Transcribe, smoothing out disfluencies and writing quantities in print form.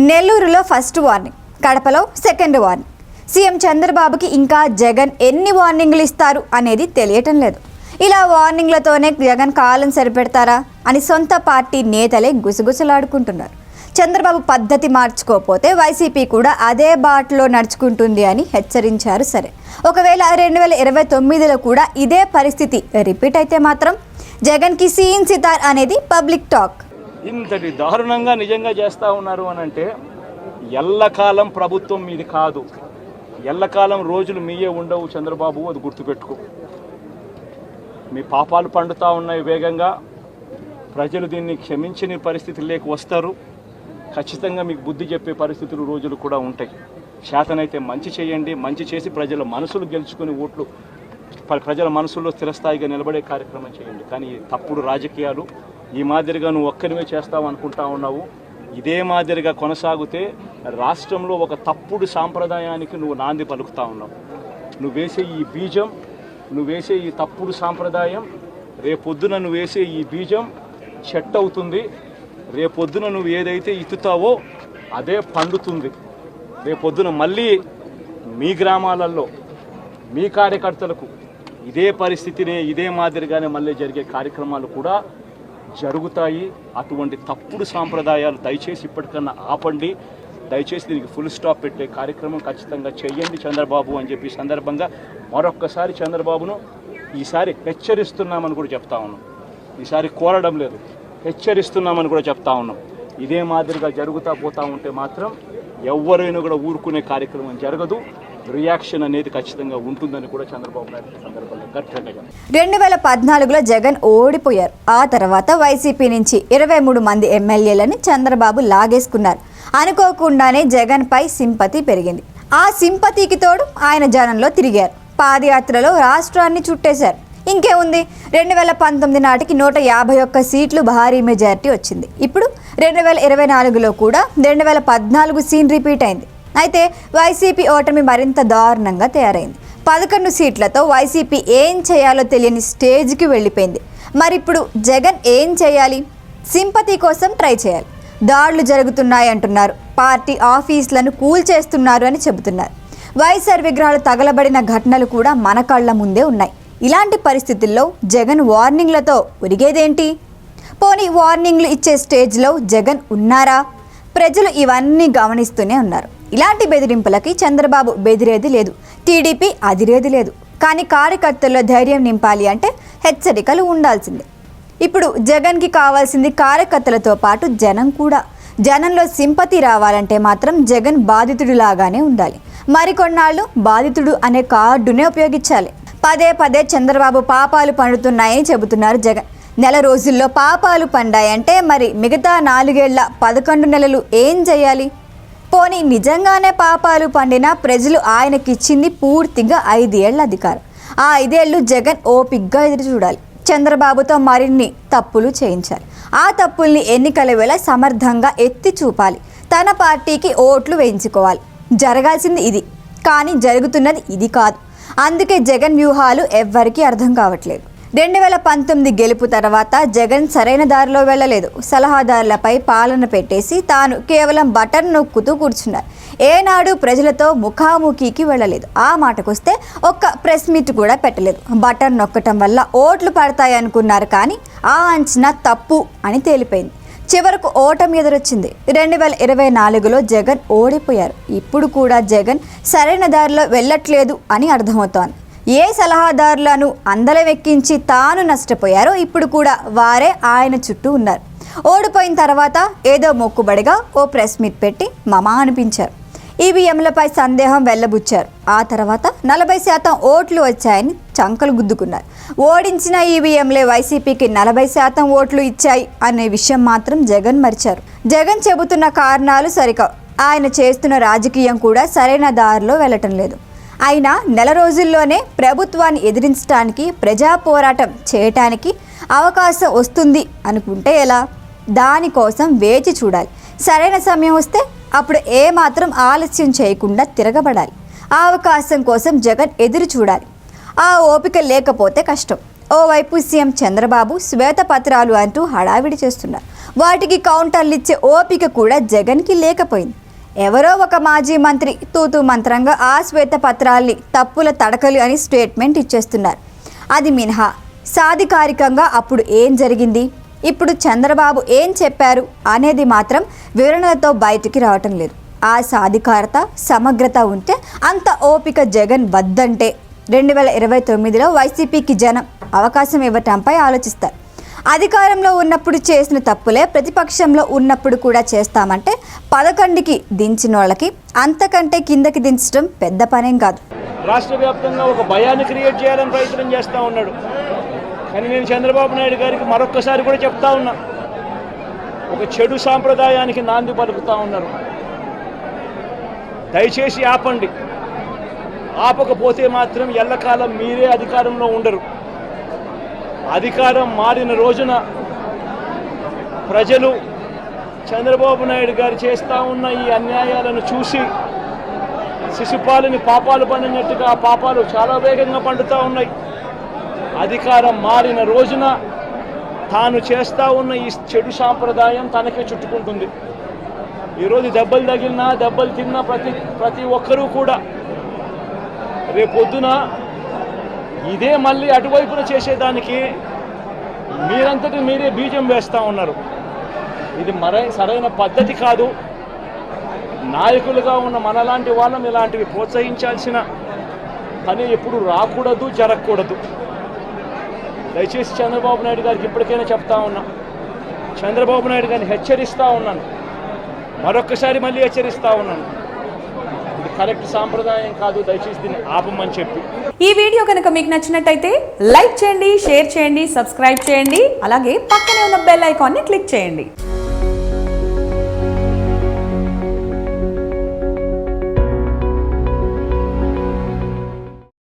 నెల్లూరులో first warning, కడపలో second warning. CM చంద్రబాబుకి ఇంకా జగన్ ఎన్ని వార్నింగ్లు ఇస్తారు అనేది తెలియటం లేదు. ఇలా వార్నింగ్లతోనే జగన్ కాలం సరిపెడతారా అని సొంత పార్టీ నేతలే గుసగుసలాడుకుంటున్నారు. చంద్రబాబు పద్ధతి మార్చుకోకపోతే వైసీపీ కూడా అదే బాటలో నడుచుకుంటుంది అని హెచ్చరించారు. సరే, ఒకవేళ 2029లో కూడా ఇదే పరిస్థితి రిపీట్ అయితే మాత్రం జగన్కి సీన్ సితార్ అనేది పబ్లిక్ టాక్. ఇంతటి దారుణంగా నిజంగా చేస్తూ ఉన్నారు అని అంటే ఎల్లకాలం ప్రభుత్వం మీది కాదు, ఎల్లకాలం రోజులు మీయే ఉండవు చంద్రబాబు, అది గుర్తుపెట్టుకో. మీ పాపాలు పండుతూ ఉన్నాయి వేగంగా. ప్రజలు దీన్ని క్షమించని పరిస్థితుల్లోకి వస్తారు. ఖచ్చితంగా మీకు బుద్ధి చెప్పే పరిస్థితులు రోజులు కూడా ఉంటాయి. శాతనైతే మంచి చేయండి, మంచి చేసి ప్రజల మనసులు గెలుచుకుని ఓట్లు ప్రజల మనసుల్లో స్థిరస్థాయిగా నిలబడే కార్యక్రమం చేయండి. కానీ తప్పుడు రాజకీయాలు ఈ మాదిరిగా నువ్వు ఒక్కరివే చేస్తావు అనుకుంటా ఉన్నావు. ఇదే మాదిరిగా కొనసాగితే రాష్ట్రంలో ఒక తప్పుడు సాంప్రదాయానికి నువ్వు నాంది పలుకుతా ఉన్నావు. నువ్వు వేసే ఈ బీజం, నువ్వు వేసే ఈ తప్పుడు సాంప్రదాయం, రేపొద్దున నువ్వు వేసే ఈ బీజం చెట్టు అవుతుంది. రేపొద్దున నువ్వు ఏదైతే ఇత్తుతావో అదే పండుతుంది. రేపొద్దున మళ్ళీ మీ గ్రామాలలో మీ కార్యకర్తలకు ఇదే పరిస్థితినే, ఇదే మాదిరిగానే మళ్ళీ జరిగే కార్యక్రమాలు కూడా జరుగుతాయి. అటువంటి తప్పుడు సాంప్రదాయాలు దయచేసి ఇప్పటికన్నా ఆపండి. దయచేసి దీనికి ఫుల్ స్టాప్ పెట్టే కార్యక్రమం ఖచ్చితంగా చేయండి చంద్రబాబు అని చెప్పి సందర్భంగా మరొక్కసారి చంద్రబాబును ఈసారి హెచ్చరిస్తున్నామని కూడా చెప్తా ఉన్నాం. ఈసారి కోరడం లేదు, హెచ్చరిస్తున్నామని కూడా చెప్తా ఉన్నాం. ఇదే మాదిరిగా జరుగుతూ పోతూ ఉంటే మాత్రం ఎవరైనా కూడా ఊరుకునే కార్యక్రమం జరగదు. రియాక్షన్ అనేది ఖచ్చితంగా ఉంటుందని కూడా చంద్రబాబు నాయుడు సందర్భంగా గట్టిగా 2014లో జగన్ ఓడిపోయారు. ఆ తర్వాత వైసీపీ నుంచి 23 మంది ఎమ్మెల్యేలని చంద్రబాబు లాగేసుకున్నారు. అనుకోకుండానే జగన్ పై సింపతి పెరిగింది. ఆ సింపతికి తోడు ఆయన జనంలో తిరిగారు. పాదయాత్రలో రాష్ట్రాన్ని చుట్టేశారు. ఇంకేముంది, 2019 నాటికి 151 సీట్లు భారీ మెజారిటీ వచ్చింది. ఇప్పుడు 2024లో కూడా 2014 సీన్ రిపీట్ అయింది. అయితే వైసీపీ ఓటమి మరింత దారుణంగా తయారైంది. 11 సీట్లతో వైసీపీ ఏం చేయాలో తెలియని స్టేజ్కి వెళ్ళిపోయింది. మరి ఇప్పుడు జగన్ ఏం చేయాలి? సింపతి కోసం ట్రై చేయాలి. దాడులు జరుగుతున్నాయి అంటున్నారు, పార్టీ ఆఫీసులను కూల్చేస్తున్నారు అని చెబుతున్నారు. వైఎస్ఆర్ విగ్రహాలు తగలబడిన ఘటనలు కూడా మన కళ్ళ ముందే ఉన్నాయి. ఇలాంటి పరిస్థితుల్లో జగన్ వార్నింగ్లతో ఒరిగేదేంటి? పోనీ వార్నింగ్లు ఇచ్చే స్టేజ్లో జగన్ ఉన్నారా? ప్రజలు ఇవన్నీ గమనిస్తూనే ఉన్నారు. ఇలాంటి బెదిరింపులకి చంద్రబాబు బెదిరేది లేదు, టీడీపీ అదిరేది లేదు. కానీ కార్యకర్తల్లో ధైర్యం నింపాలి అంటే హెచ్చరికలు ఉండాల్సిందే. ఇప్పుడు జగన్కి కావాల్సింది కార్యకర్తలతో పాటు జనం కూడా. జనంలో సింపతి రావాలంటే మాత్రం జగన్ బాధితుడిలాగానే ఉండాలి. మరికొన్నాళ్ళు బాధితుడు అనే కార్డునే ఉపయోగించాలి. పదే పదే చంద్రబాబు పాపాలు పండుతున్నాయని చెబుతున్నారు జగన్. నెల రోజుల్లో పాపాలు పండాయంటే మరి మిగతా 4 ఏళ్ల 11 నెలలు ఏం చేయాలి? పోనీ నిజంగానే పాపాలు పండినా ప్రజలు ఆయనకిచ్చింది పూర్తిగా 5 ఏళ్ల అధికారం. ఆ 5 ఏళ్ళు జగన్ ఓపిగ్గా ఎదురు చూడాలి. చంద్రబాబుతో మరిన్ని తప్పులు చేయించాలి. ఆ తప్పుల్ని ఎన్నికల వేళ సమర్థంగా ఎత్తి చూపాలి. తన పార్టీకి ఓట్లు వేయించుకోవాలి. జరగాల్సింది ఇది, కానీ జరుగుతున్నది ఇది కాదు. అందుకే జగన్ వ్యూహాలు ఎవ్వరికీ అర్థం కావట్లేదు. 2019 గెలుపు తర్వాత జగన్ సరైన దారిలో వెళ్ళలేదు. సలహాదారులపై పాలన పెట్టేసి తాను కేవలం బటన్ నొక్కుతూ కూర్చున్నారు. ఏనాడు ప్రజలతో ముఖాముఖికి వెళ్ళలేదు. ఆ మాటకొస్తే ఒక్క ప్రెస్ మీట్ కూడా పెట్టలేదు. బటన్ నొక్కటం వల్ల ఓట్లు పడతాయి అనుకున్నారు, కానీ ఆ అంచనా తప్పు అని తేలిపోయింది. చివరకు ఓటమి ఎదురొచ్చింది. 2024లో జగన్ ఓడిపోయారు. ఇప్పుడు కూడా జగన్ సరైన దారిలో వెళ్ళట్లేదు అని అర్థమవుతోంది. ఏ సలహాదారులను అందలవెక్కించి తాను నష్టపోయారో ఇప్పుడు కూడా వారే ఆయన చుట్టూ ఉన్నారు. ఓడిపోయిన తర్వాత ఏదో మొక్కుబడిగా ఓ ప్రెస్ మీట్ పెట్టి మమా అనిపించారు. ఈవీఎంలపై సందేహం వెళ్ళబుచ్చారు. ఆ తర్వాత 40% ఓట్లు వచ్చాయని చంకలు గుద్దుకున్నారు. ఓడించిన ఈవీఎంలే వైసీపీకి 40% ఓట్లు ఇచ్చాయి అనే విషయం మాత్రం జగన్ మరిచారు. జగన్ చెబుతున్న కారణాలు సరికావు. ఆయన చేస్తున్న రాజకీయం కూడా సరైన దారిలో వెళ్ళటం లేదు. అయినా నెల రోజుల్లోనే ప్రభుత్వాన్ని ఎదిరించడానికి, ప్రజా పోరాటం చేయటానికి అవకాశం వస్తుంది అనుకుంటే ఎలా? దానికోసం వేచి చూడాలి. సరైన సమయం వస్తే అప్పుడు ఏమాత్రం ఆలస్యం చేయకుండా తిరగబడాలి. ఆ అవకాశం కోసం జగన్ ఎదురు చూడాలి. ఆ ఓపిక లేకపోతే కష్టం. ఓవైపు సీఎం చంద్రబాబు శ్వేతపత్రాలు అంటూ హడావిడి చేస్తున్నారు. వాటికి కౌంటర్లు ఇచ్చే ఓపిక కూడా జగన్కి లేకపోయింది. ఎవరో ఒక మాజీ మంత్రి తూతూ మంత్రంగా ఆ శ్వేతపత్రాల్ని తప్పుల తడకలు అని స్టేట్మెంట్ ఇచ్చేస్తున్నారు. అది మినహా సాధికారికంగా అప్పుడు ఏం జరిగింది, ఇప్పుడు చంద్రబాబు ఏం చెప్పారు అనేది మాత్రం వివరణలతో బయటికి రావటం లేదు. ఆ సాధికారత సమగ్రత ఉంటే అంత ఓపిక జగన్ వద్దంటే 2029లో వైసీపీకి జనం అవకాశం ఇవ్వటంపై ఆలోచిస్తారు. అధికారంలో ఉన్నప్పుడు చేసిన తప్పులే ప్రతిపక్షంలో ఉన్నప్పుడు కూడా చేస్తామంటే 11కి దించిన వాళ్ళకి అంతకంటే కిందకి దించడం పెద్ద పనేం కాదు. రాష్ట్ర వ్యాప్తంగా ఒక భయాన్ని క్రియేట్ చేయాలని ప్రయత్నం చేస్తూ ఉన్నాడు. కానీ నేను చంద్రబాబు నాయుడు గారికి మరొక్కసారి కూడా చెప్తా ఉన్నా, ఒక చెడు సాంప్రదాయానికి నాంది పలుకుతూ ఉన్నారు. దయచేసి ఆపండి. ఆపకపోతే మాత్రం ఎల్లకాలం మీరే అధికారంలో ఉండరు. అధికారం మారిన రోజున ప్రజలు చంద్రబాబు నాయుడు గారు చేస్తూ ఉన్న ఈ అన్యాయాలను చూసి శిశుపాలని పాపాలు పండినట్టుగా ఆ పాపాలు చాలా వేగంగా పండుతూ ఉన్నాయి. అధికారం మారిన రోజున తాను చేస్తూ ఉన్న ఈ చెడు సాంప్రదాయం తనకే చుట్టుకుంటుంది. ఈరోజు దెబ్బలు తగిలినా దెబ్బలు తిన్నా ప్రతి ఒక్కరూ కూడా రేపొద్దున ఇదే మళ్ళీ అటువైపున చేసేదానికి మీరంతటి మీరే బీజం వేస్తూ ఉన్నారు. ఇది సరైన పద్ధతి కాదు. నాయకులుగా ఉన్న మనలాంటి వాళ్ళం ఇలాంటివి ప్రోత్సహించాల్సిన పని ఎప్పుడు రాకూడదు, జరగకూడదు. దయచేసి చంద్రబాబు నాయుడు గారికి ఇప్పటికైనా చెప్తా ఉన్నా, చంద్రబాబు నాయుడు గారిని హెచ్చరిస్తూ ఉన్నాను, మరొక్కసారి మళ్ళీ హెచ్చరిస్తూ ఉన్నాను, ఇది కరెక్ట్ సాంప్రదాయం కాదు, దయచేసి దీన్ని ఆపమని చెప్పి. ఈ వీడియో కనుక మీకు నచ్చినట్టయితే లైక్ చేయండి, షేర్ చేయండి, సబ్స్క్రైబ్ చేయండి, అలాగే పక్కనే ఉన్న బెల్ ఐకాన్ని క్లిక్ చేయండి.